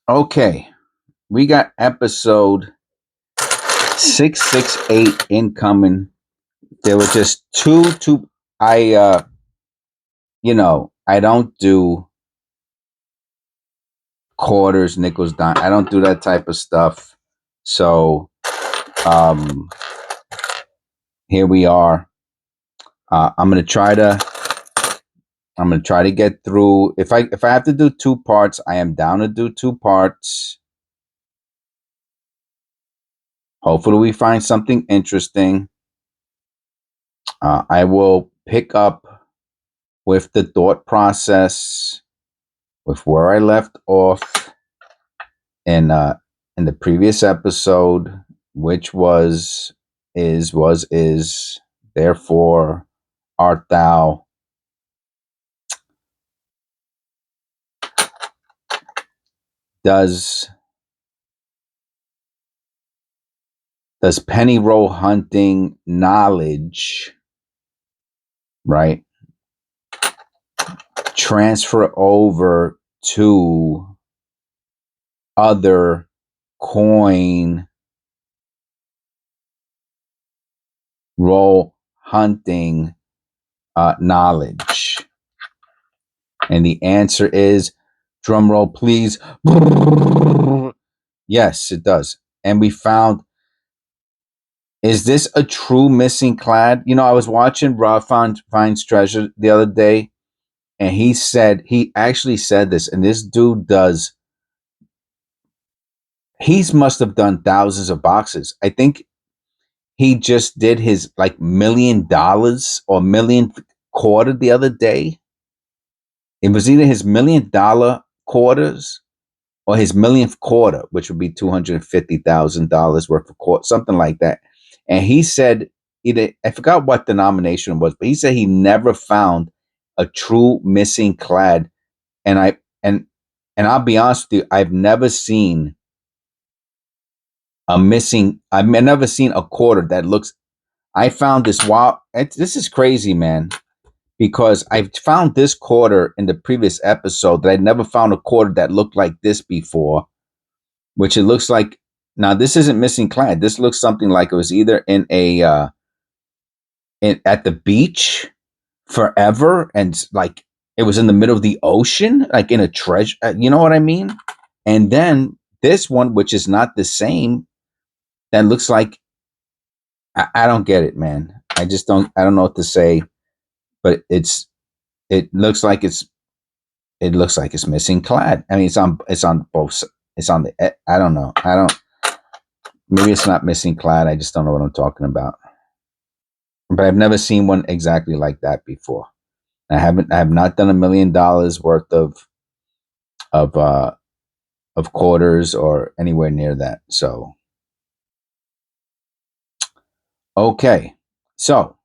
Okay, we got episode 668 incoming. There were just two. I I don't do quarters, nickels, dime. I don't do that type of stuff. So, um, here we are. I'm gonna try to. I'm gonna try to get through. If I have to do two parts, I am down to do two parts. Hopefully, we find something interesting. I will pick up with the thought process with where I left off in the previous episode, which was, therefore art thou. Does penny roll hunting knowledge, right, transfer over to other coin roll hunting knowledge? And the answer is, drum roll please, yes, it does. And we found, is this a true missing clad? I was watching Rob Finds Treasure the other day, and he actually said this, and this dude he's must have done thousands of boxes. I think he just did his like $1,000,000 or millionth quarter the other day. It was either his $1,000,000 quarters or his millionth quarter, which would be $250,000 worth of quarter, something like that. And he said, either, I forgot what denomination it was, but he said he never found a true missing clad. And and I'll be honest with you, I've never seen I've never seen a quarter that looks. I found this. Wow, this is crazy, man. Because I found this quarter in the previous episode that I'd never found a quarter that looked like this before. Which it looks like, now this isn't missing clad. This looks something like it was either in at the beach forever, and like it was in the middle of the ocean, like in a treasure. You know what I mean? And then this one, which is not the same, that looks like, I don't get it, man. I just don't. I don't know what to say, but it looks like it's missing clad. I mean, it's on both. It's on the. I don't know. I don't. Maybe it's not missing clad. I just don't know what I'm talking about. But I've never seen one exactly like that before. I have not done $1,000,000 worth of uh of quarters or anywhere near that. So okay. So all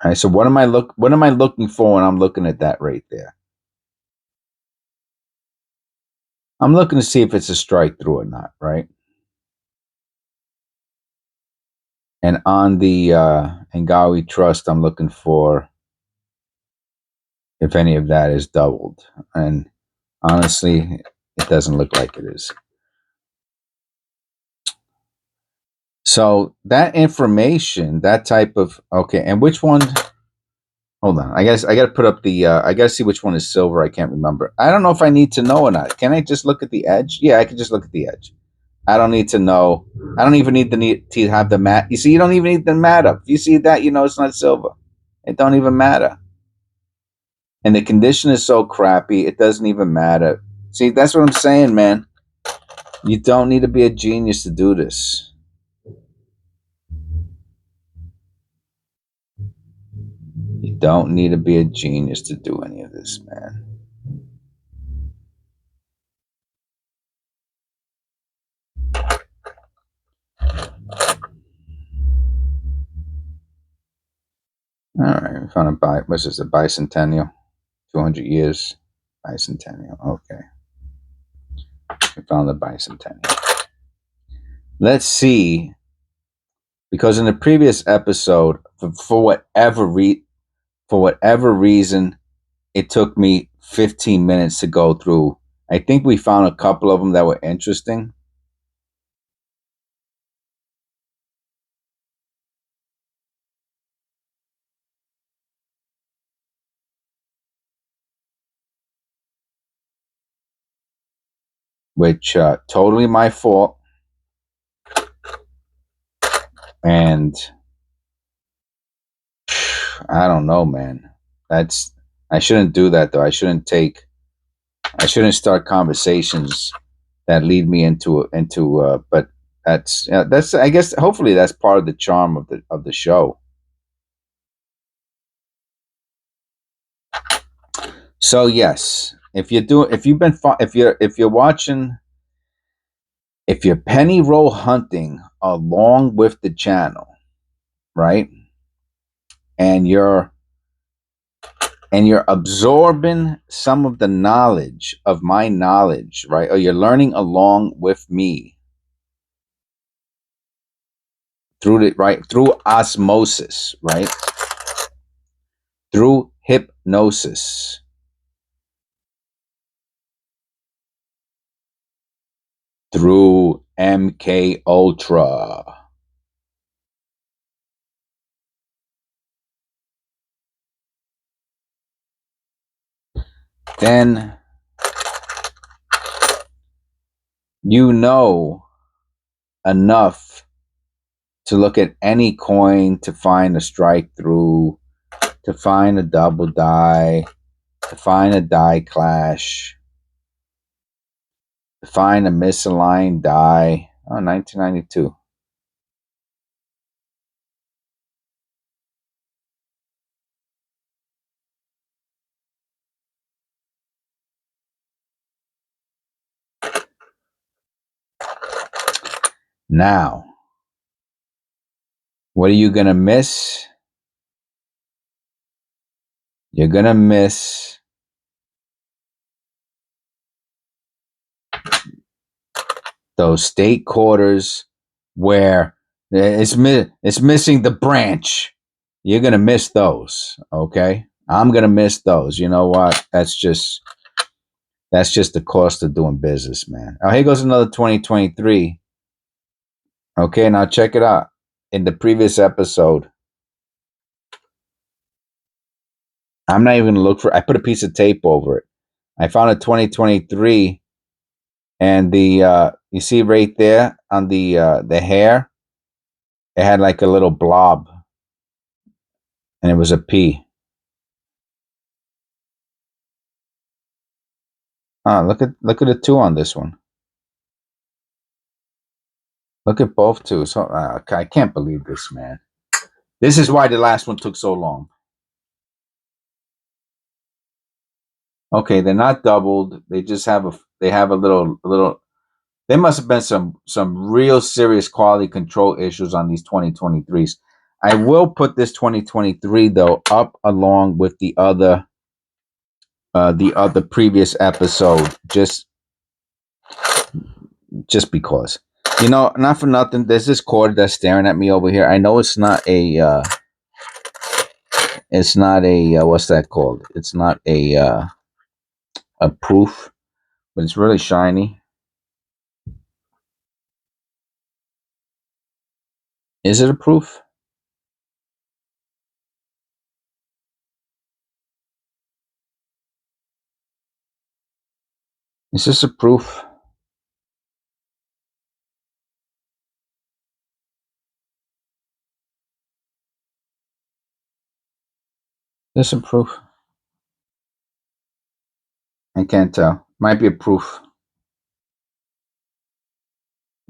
right, so what am I looking for when I'm looking at that right there? I'm looking to see if it's a strike through or not, right? And on the Ngawi Trust, I'm looking for if any of that is doubled. And honestly, it doesn't look like it is. So that information, that type of, okay, and which one? Hold on, I guess I got to put up the. I got to see which one is silver. I can't remember. I don't know if I need to know or not. Can I just look at the edge? Yeah, I can just look at the edge. I don't need to know. I don't even need to have the mat. You see, you don't even need the mat up. If you see that, you know it's not silver. It don't even matter. And the condition is so crappy, it doesn't even matter. See, that's what I'm saying, man. You don't need to be a genius to do this. You don't need to be a genius to do any of this, man. All right, we found what's this, a bicentennial? 200 years bicentennial. Okay. We found the bicentennial. Let's see because in the previous episode, for whatever reason, it took me 15 minutes to go through. I think we found a couple of them that were interesting. Which totally my fault. And I don't know, man. That's I shouldn't do that though. I shouldn't start conversations that lead me into but that's I guess hopefully that's part of the charm of the show. So yes, if you're watching, if you're penny roll hunting along with the channel, right? And you're absorbing some of the knowledge of my knowledge, right? Or you're learning along with me through osmosis, right? Through hypnosis, through MK Ultra. Then you know enough to look at any coin to find a strike through, to find a double die, to find a die clash, to find a misaligned die. Oh, 1992. Now, what are you going to miss? You're going to miss those state quarters where it's missing the branch. You're going to miss those, okay? I'm going to miss those. You know what? That's just the cost of doing business, man. Oh, here goes another 2023. Okay, now check it out. In the previous episode, I'm not even going to look for I put a piece of tape over it. I found a 2023, and the you see right there on the hair, it had like a little blob, and it was a P. Look at the two on this one. Look at both two. So I can't believe this, man. This is why the last one took so long. Okay, they're not doubled. They just have a little. There must have been some real serious quality control issues on these 2023s. I will put this 2023 though up along with the other previous episode, just because. You know, not for nothing. There's this cord that's staring at me over here. I know it's not a what's that called? It's not a proof, but it's really shiny. Is it a proof? Is this a proof? Is this a proof? I can't tell. Might be a proof.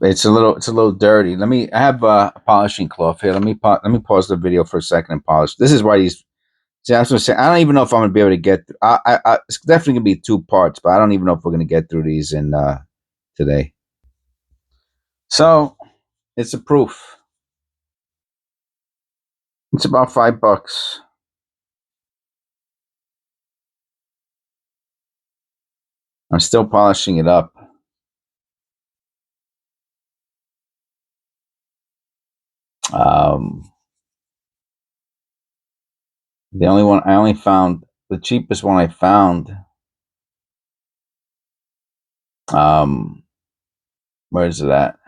It's a little dirty. I have a polishing cloth here. Let me pause the video for a second and polish. This is why these. See, I was gonna say I don't even know if I'm gonna be able to get. It's definitely gonna be two parts, but I don't even know if we're gonna get through these in today. So it's a proof. It's about $5. I'm still polishing it up. I'm Um, the only one I only found, the cheapest one I found. Where is it at?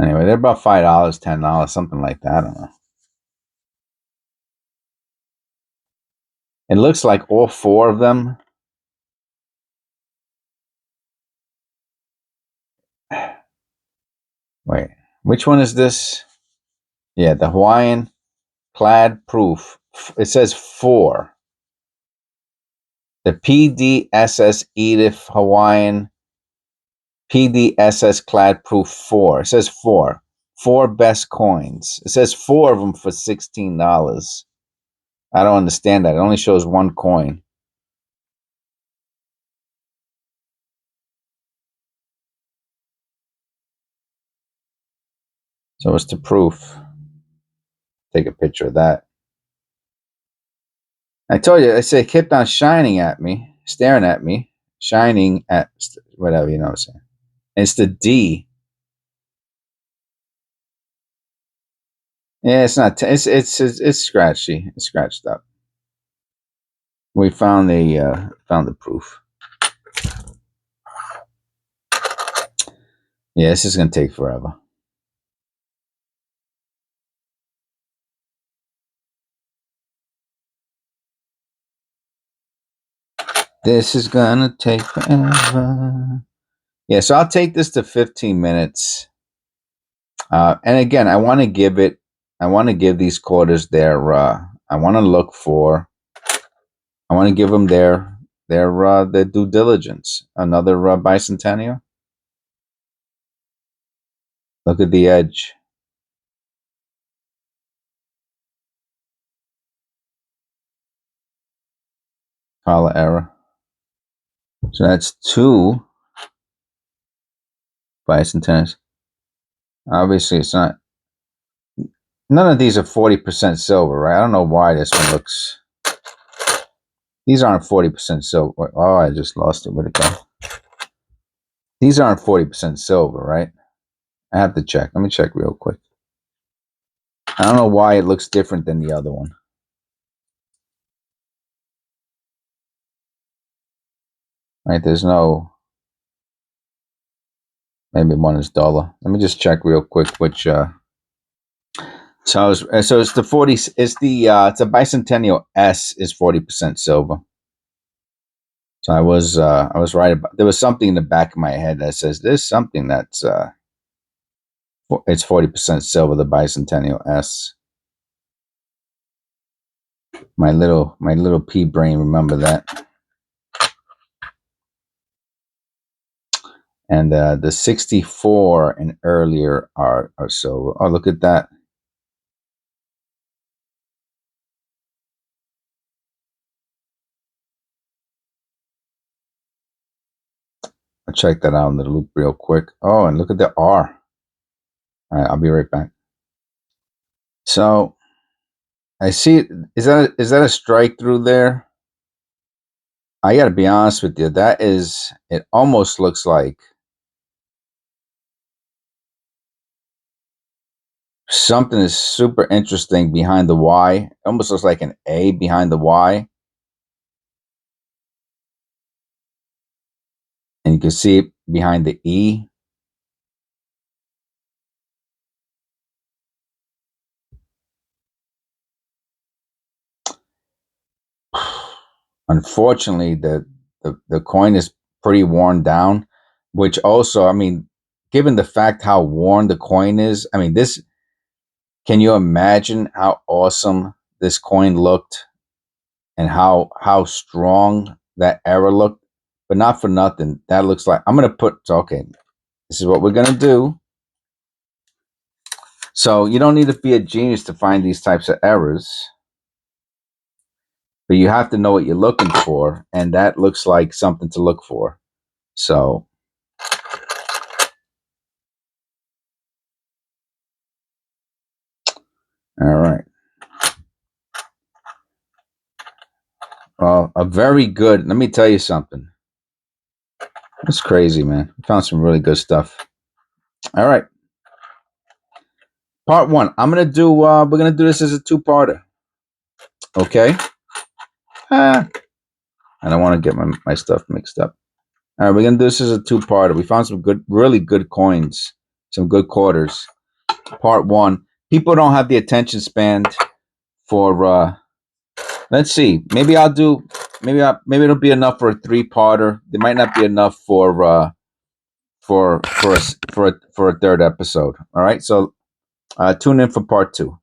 Anyway, they're about $5, $10, something like that. I don't know. It looks like all four of them. Wait, which one is this? Yeah, the Hawaiian plaid proof. It says 4. The PDSS Edith Hawaiian PDSS clad proof 4. It says 4. 4 best coins. It says 4 of them for $16. I don't understand that. It only shows one coin. So what's the proof? Take a picture of that. I told you, it kept on shining at me, staring at me, shining at whatever, you know what I'm saying. It's the D. Yeah, it's not. It's scratchy. It's scratched up. We found the proof. Yeah, this is gonna take forever. This is gonna take forever. Yeah, so I'll take this to 15 minutes. And again, I want to give these quarters their. I want to look for. I want to give them their due diligence. Another bicentennial. Look at the edge. Color error. So that's 2 bicentennials. Obviously, it's not. None of these are 40% silver, right? I don't know why this one looks. These aren't 40% silver. Oh, I just lost it. Where'd it go? These aren't 40% silver, right? I have to check. Let me check real quick. I don't know why it looks different than the other one. Right? There's no. Maybe one is duller. Let me just check real quick which. So it's the 40. It's a bicentennial S is 40% silver. So I was right about. There was something in the back of my head that says there's something that's it's 40% silver. The bicentennial S. My little pea brain remember that. And the 64 and earlier are silver. Oh, look at that. I'll check that out in the loop real quick. Oh, and look at the R. All right, I'll be right back. So I see. Is that a strike through there? I got to be honest with you. That is. It almost looks like something is super interesting behind the Y. It almost looks like an A behind the Y, and you can see it behind the E. Unfortunately, the coin is pretty worn down, which also, I mean, given the fact how worn the coin is, I mean, this. Can you imagine how awesome this coin looked and how strong that error looked? But not for nothing. That looks like I'm gonna put. Okay, this is what we're gonna do. So you don't need to be a genius to find these types of errors, but you have to know what you're looking for, and that looks like something to look for. So, all right. A very good. Let me tell you something. It's crazy, man. We found some really good stuff. All right. Part one. I'm gonna do. We're gonna do this as a two-parter. Okay. Ah, I don't want to get my stuff mixed up. All right, we're gonna do this as a two-parter. We found some good, really good coins, some good quarters. Part one. People don't have the attention span for. Let's see. Maybe I'll do. Maybe it'll be enough for a three-parter. There might not be enough for a third episode. All right, so tune in for part two.